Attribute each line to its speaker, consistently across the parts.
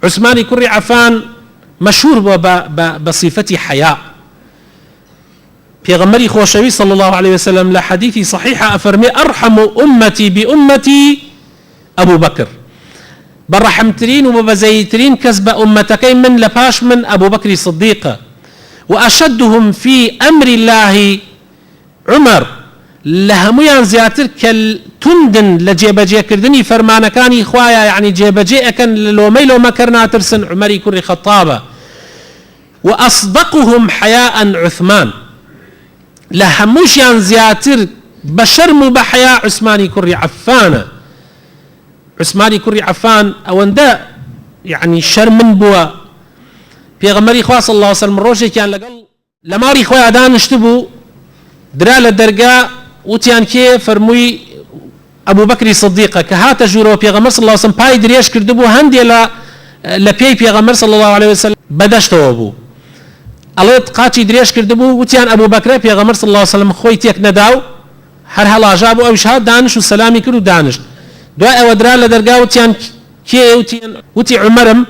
Speaker 1: عثماني كري عفان مشهور بصفة حياء. پیغمبری خوشوی صلى الله عليه وسلم لحديث صحيحة أفرمي أرحم أمتي بأمتي أبو بكر، برحمترين وببزيترين كسب أمتكي من لباش من أبو بكر الصديق، وأشدهم في أمر الله عمر، لهميان زياتر كالتندن لجيبجي كردني فرمان كاني خوايا يعني جيبجي أكن لو ميلو ما كرنا ترسن عمري كري خطابة، وأصدقهم حياء عثمان، لهموشيان زياتر بشرم بحياء عثماني كري عفان. عثماني كري عفان أوندا يعني شرمن بوا پیغمبری خوا صلى الله عليه وسلم روجي كان لقل لماري خويا دانشتبو درا لدرجة وتيان كي فرموي أبو بكر الصديق كهات جورو پیغمبر صلى الله عليه وسلم باي دريش كردبو هندي لبي پیغمبر صلى الله عليه وسلم بدشتو أبو الله قاتي دريش كردبو وتيان أبو بكر پیغمبر صلى الله عليه وسلم خوي تيك نداو هر هلا جابو أو شهاد دانش والسلامي كرو دانش دعاء ودرا لدرجة وتيان كي وتي عمرم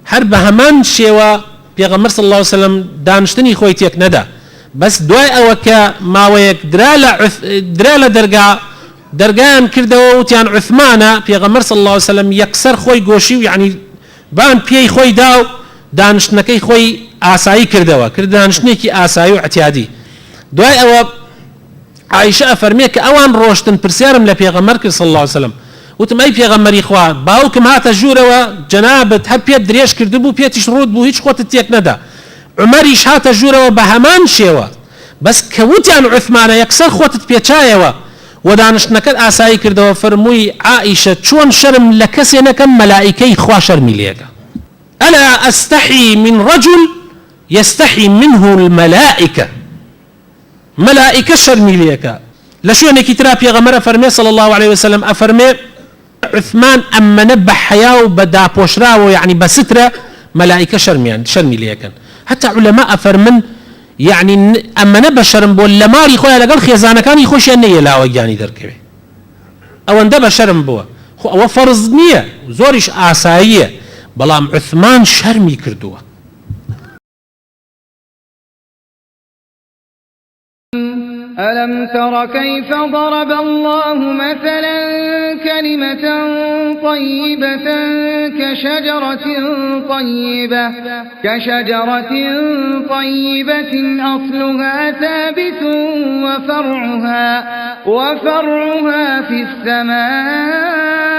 Speaker 1: هر بهمان شيوا پیغمبر صلى الله عليه وسلم دانشتني خوي تيك ندا بس دعاء وكا ما ويك درا لدرجة درجان كردو وتيان عثمانة پیغمبر صلى الله عليه وسلم يكسر خوي قوشي يعني بان بيي خوي داو دانشتنكي خوي آساي كردوا دانشتنكي آساي واعتيادي دعاء عائشة فرميك اوان روشتن برسيارم لپیغمبر صلى الله عليه وسلم وتم اي پیغمبری خوا باوکم هات جوروا جنابت هر پی دريش كردبو بيتش رود بو هیچ قوت تيك ندا عمريش هات جوروا بهمان شيوا بس كوتيان عثمان يكسر خوت بيچايوا ودانش نكد آساي كردو فرموي عائشة چون شرم لكسي نكم ملائكي خوا شرمي ليك ألا أستحي من رجل يستحي منه الملائكة ملائكة شرمي ليك لشو انك ترى پیغمبر فرمي صلى الله عليه وسلم افرمي عثمان اما نبح حياه بدا بوشراو يعني بستره ملائكه شرمي ليكن حتى علماء فرمن يعني اما نبح شرم بو لماري خويا لقال خيزانه كان يخش اني لا وجاني دركبه او اندب شرم بو او فرض نيه زورش اسايه بلام عثمان شرمي كردوه.
Speaker 2: ألم تر كيف ضرب الله مثلا كلمة طيبة كشجرة طيبة أصلها ثابت وفرعها في السماء